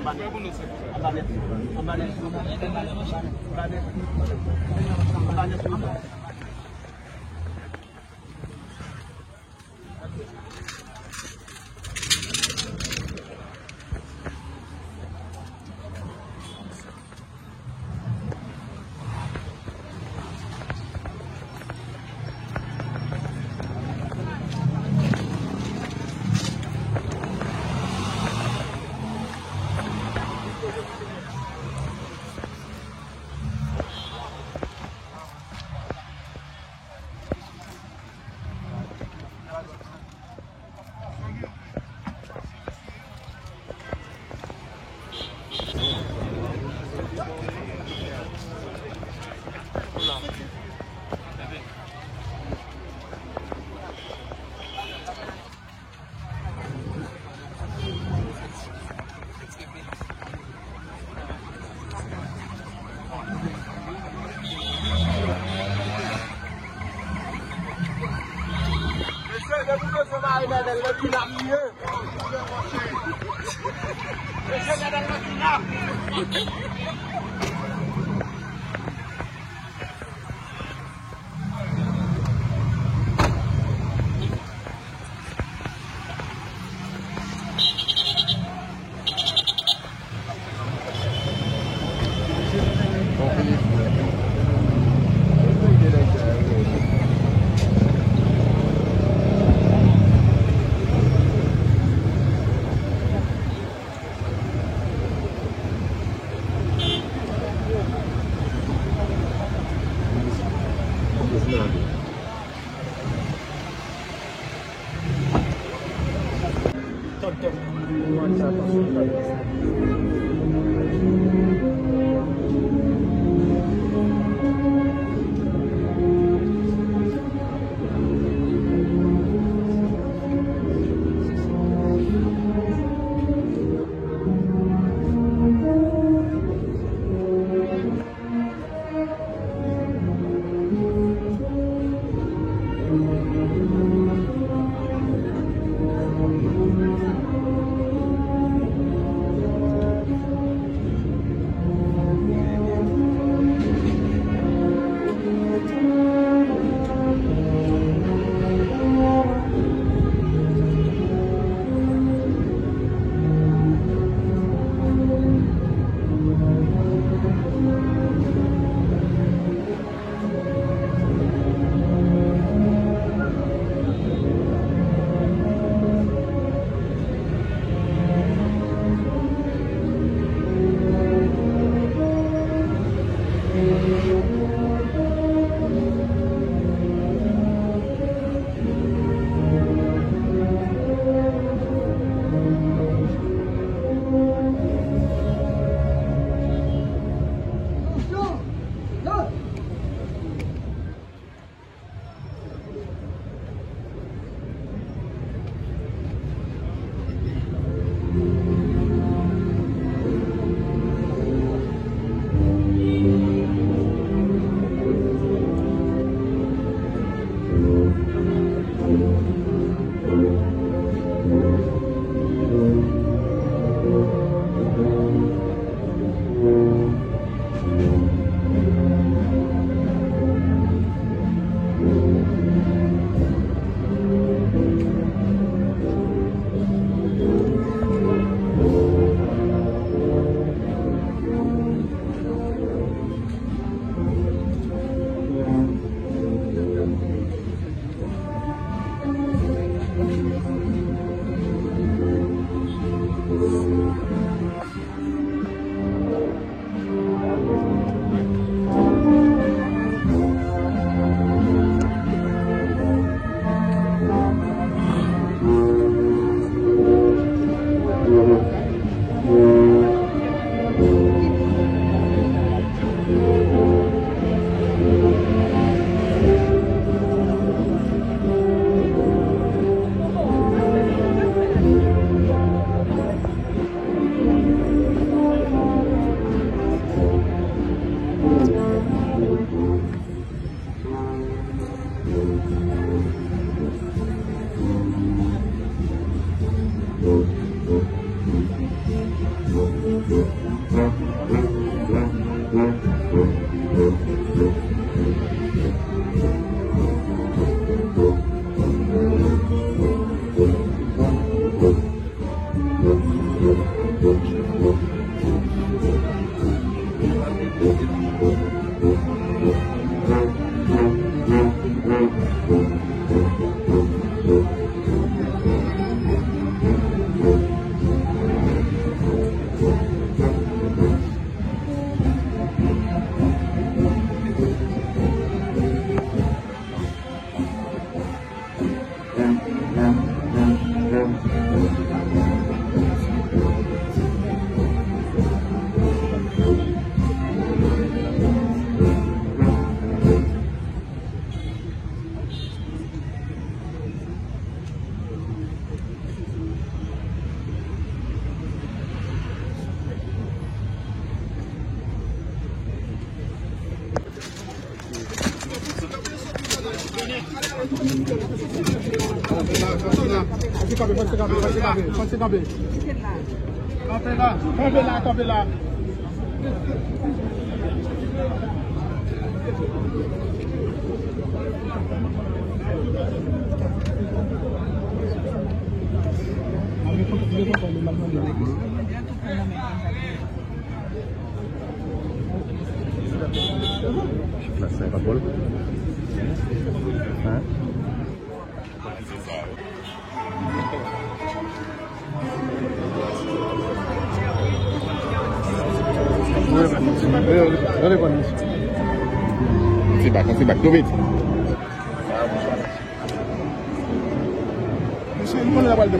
Thank you. Là, c'est pas bol. Hein? C'est back, tout vite. On la balle de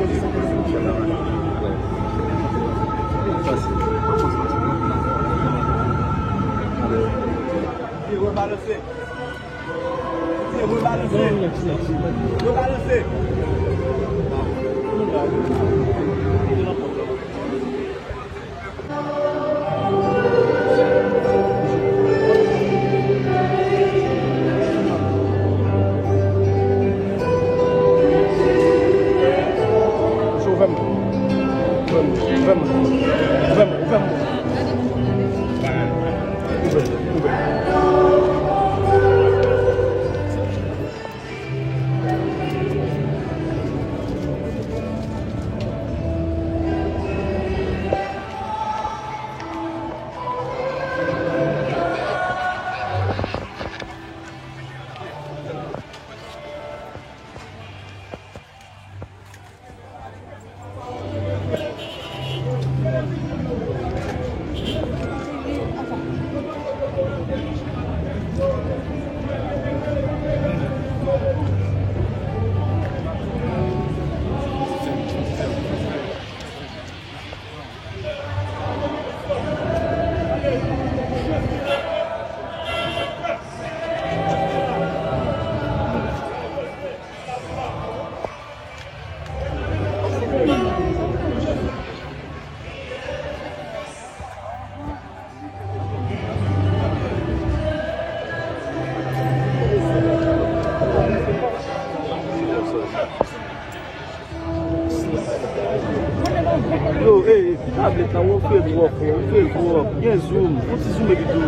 Yo, hey, tablet now won't fail work, won't fail work. Yes, zoom. What is zoom make it do?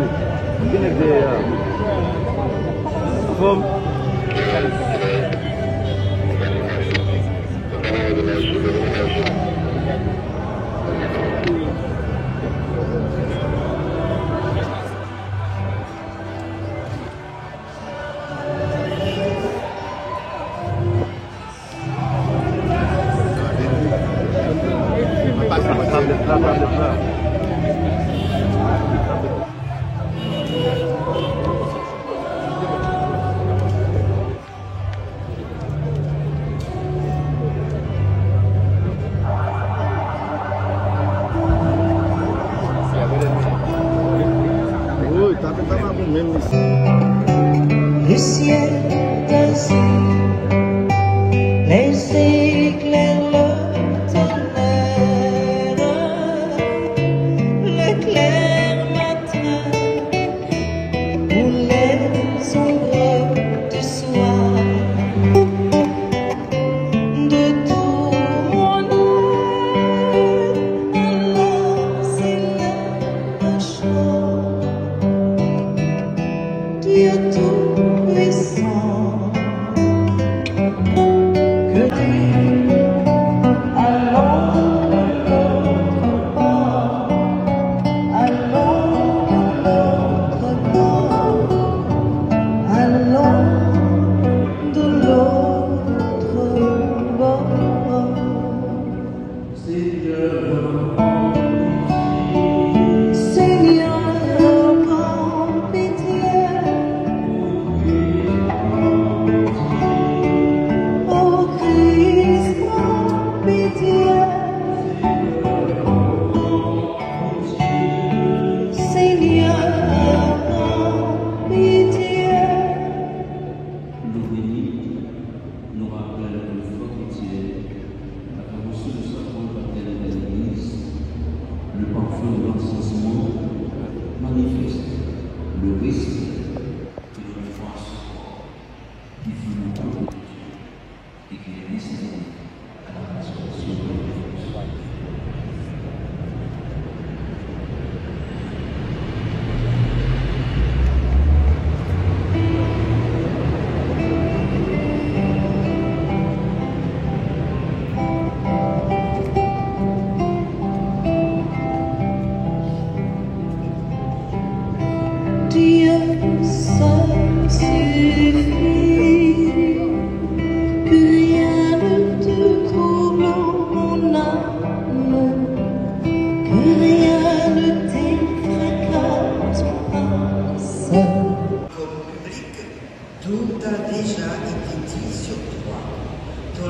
Been there. From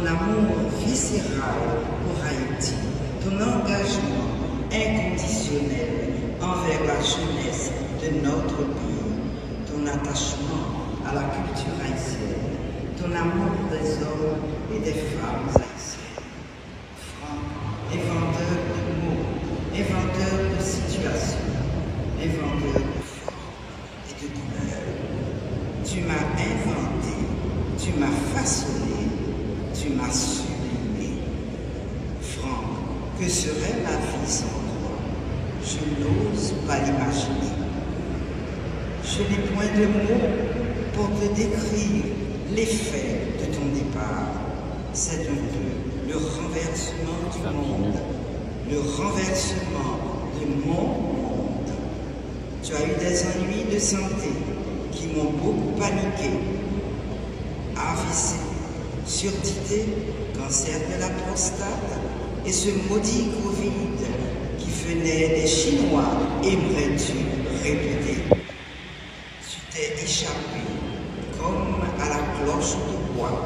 ton amour viscéral pour Haïti, ton engagement inconditionnel envers la jeunesse de notre pays, ton attachement à la culture haïtienne, ton amour des hommes et des femmes haïtiennes. Franck, inventeur de mots, inventeur de situations, inventeur de formes et de couleurs. Tu m'as inventé, tu m'as façonné, tu m'as sublimé. Franck, que serait ma vie sans toi? Je n'ose pas l'imaginer. Je n'ai point de mots pour te décrire l'effet de ton départ. C'est un peu le renversement du monde, le renversement de mon monde. Tu as eu des ennuis de santé qui m'ont beaucoup paniqué. AVC, surdité, cancer de la prostate et ce maudit Covid qui venait des Chinois, aimerais-tu répéter? Tu t'es échappé comme à la cloche de bois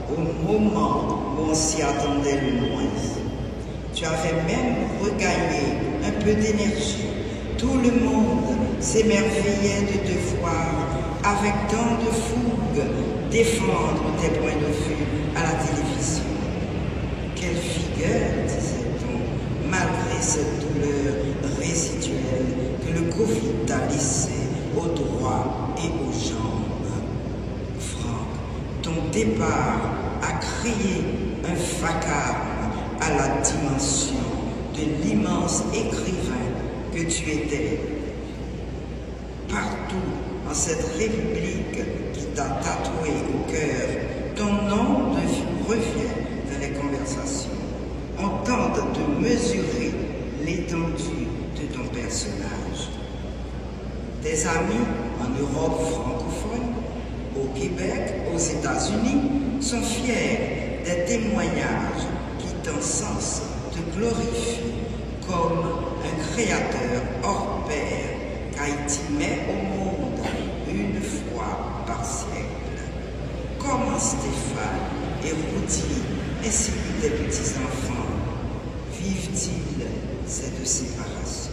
au moment où on s'y attendait le moins. Tu avais même regagné un peu d'énergie. Tout le monde s'émerveillait de te voir avec tant de fougue défendre tes points de vue à la télévision. Quelle figure, disait-on, malgré cette douleur résiduelle que le Covid t'a laissée aux droits et aux jambes. Franck, ton départ a créé un vacarme à la dimension de l'immense écrivain que tu étais. Partout en cette république qui t'a tatoué au cœur, ton nom revient dans les conversations. On tente de mesurer l'étendue de ton personnage. Tes amis en Europe francophone, au Québec, aux États-Unis sont fiers des témoignages qui t'encensent, te glorifient comme un créateur hors pair qu'Haïti met au monde une fois par siècle. Comment Stéphane et Rudy ainsi que tes petits-enfants vivent-ils cette séparation?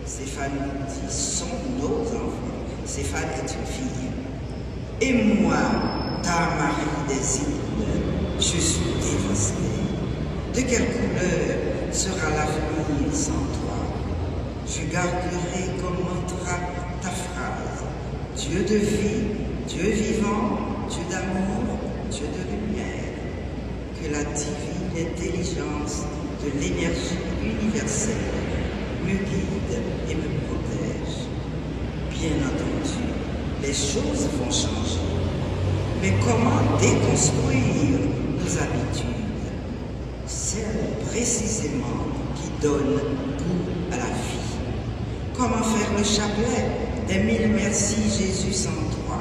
Stéphane et Rudy sont nos enfants. Stéphane est une fille. Et moi, ta Marie des îles, je suis dévastée. De quelle couleur sera l'avenir sans toi? Je garderai comme mantra ta phrase. Dieu de vie, Dieu vivant, Dieu d'amour, Dieu de lumière. Que la divine intelligence de l'énergie universelle me guide et me protège. Bien entendu, les choses vont changer. Mais comment déconstruire nos habitudes? Celles précisément qui donnent goût à la vie. Comment faire le chapelet des 1000 merci Jésus sans toi?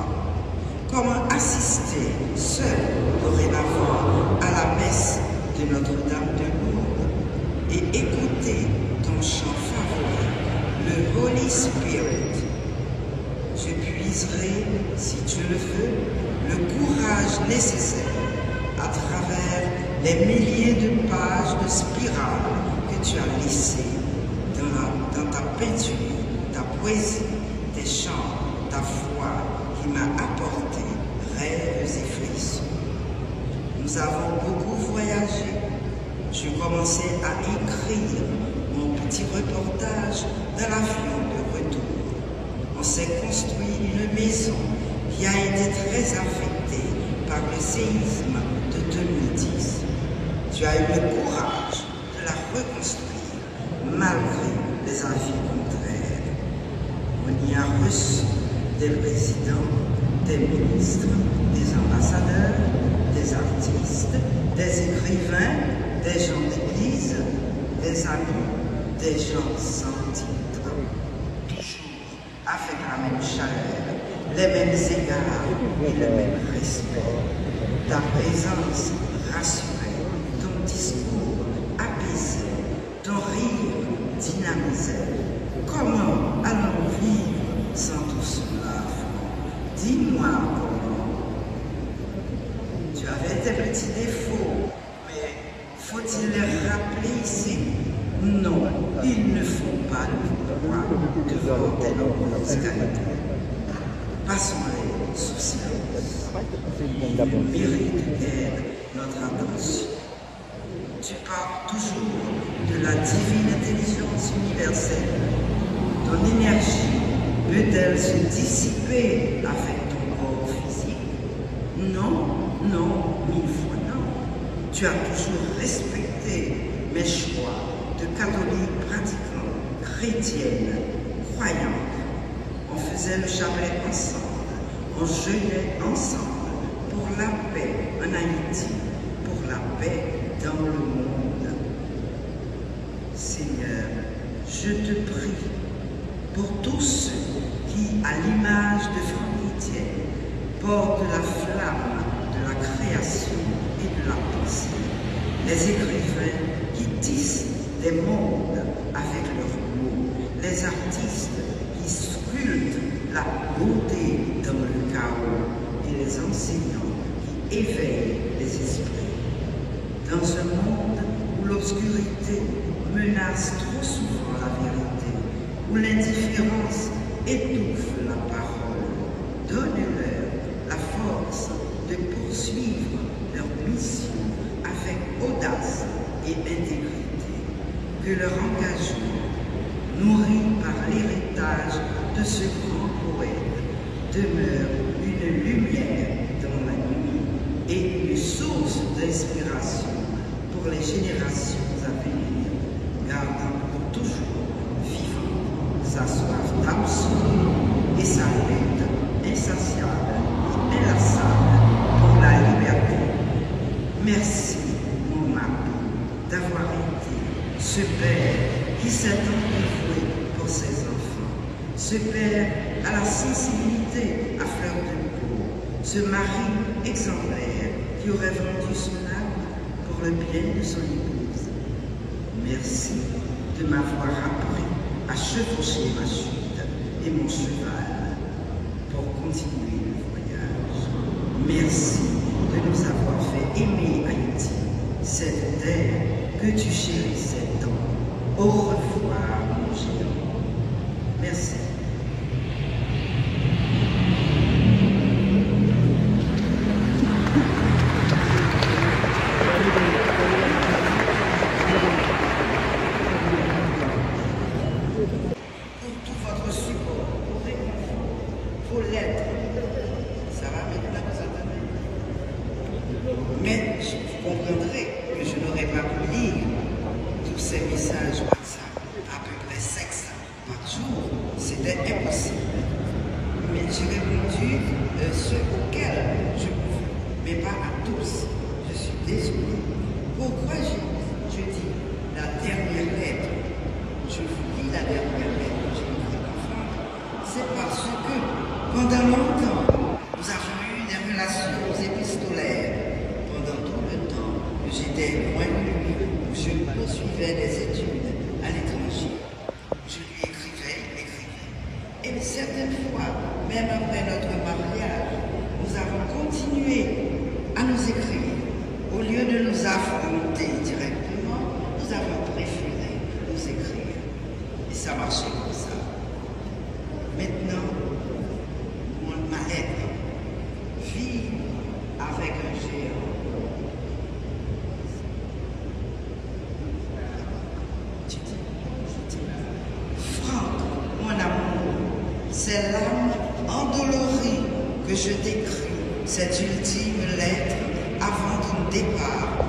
Comment assister seul dorénavant à la messe de Notre-Dame de Lourdes et écouter ton chant favori, le Holy Spirit? Je puiserai, si tu le veux, le courage nécessaire à travers les milliers de pages de spirales que tu as laissées dans ta peinture, ta poésie, tes chants, ta foi qui m'a apporté rêves et frissons. Nous avons beaucoup voyagé. Je commençais à écrire mon petit reportage dans l'avion de retour. On s'est construit une maison qui a été très affectée par le séisme de 2010. Tu as eu le courage de la reconstruire malgré les avis contraires. On y a reçu des présidents, des ministres, des ambassadeurs, des artistes, des écrivains, des gens d'église, des amis, des gens sans titre. Toujours avec la même chaleur, les mêmes égards et le même respect. Ta présence rassurait, ton discours apaisait, ton rire dynamisait. Comment allons-nous vivre sans tout cela? Dis-moi comment. Tu avais tes petits défauts, Faut-il les rappeler ici? Non, il ne faut pas le vouloir devant tes nombreuses qualités. Passons-les sous silence. Ils méritent guère notre attention. Tu parles toujours de la divine intelligence universelle. Ton énergie peut-elle se dissiper avec ton corps physique? Non, non, mille fois non. Tu as toujours respecté mes choix de catholique pratiquant, chrétienne, croyante. On faisait le chapelet ensemble, on jeûnait ensemble pour la paix en Haïti, pour la paix dans le monde. Seigneur, je te prie pour tous ceux qui, à l'image de Franck Etienne, portent la flamme de la création et de la pensée, les écrivains qui tissent des mondes avec leurs mots, les artistes qui sculptent la beauté dans le chaos et les enseignants qui éveillent les esprits. Dans un monde où l'obscurité menace trop souvent la vérité, où l'indifférence étouffe la parole, donne-leur la force de poursuivre leur mission avec audace et intégrité. Que leur engagement, nourri par l'héritage de ce grand poète, demeure une lumière dans la nuit et une source d'inspiration pour les générations à venir, gardant pour toujours vivant sa soif d'absolu et sa lutte insatiable et inlassable pour la liberté. Merci, mon mari, d'avoir été ce père qui s'est dévoué pour ses enfants, ce père à la sensibilité à fleur de peau, ce mari exemplaire qui aurait vendu son âme pour le bien de son épouse. Merci de m'avoir appris à chevaucher ma chute et mon cheval pour continuer le voyage. Merci de nous avoir fait aimer Haïti, cette terre que tu chérissais tant. Au revoir, mon géant. Merci. Pour tout votre support, vos lettres, ça va maintenant vous entendez? Mais vous comprendrez que je n'aurais pas pu lire tous ces messages WhatsApp, à peu près 500 par jour, c'était impossible. Mais j'ai répondu ceux auxquels je pouvais, mais pas à tous. Je suis désolée. Pourquoi je dis la dernière lettre? Je vous lis la dernière lettre que j'ai écrite en France. C'est parce que pendant longtemps, nous avons eu des relations épistolaires. Pendant tout le temps que j'étais loin de lui, je poursuivais des études à l'étranger. Je lui écrivais. Et certaines fois, même après notre mariage, nous avons continué à nous écrire. Au lieu de nous affronter directement, nous avons préféré nous écrire. Et ça marchait comme ça. Maintenant, ma lettre vit avec un géant. Franck, mon amour, c'est l'âme endolorie que je t'écris, cette ultime lettre avant ton départ.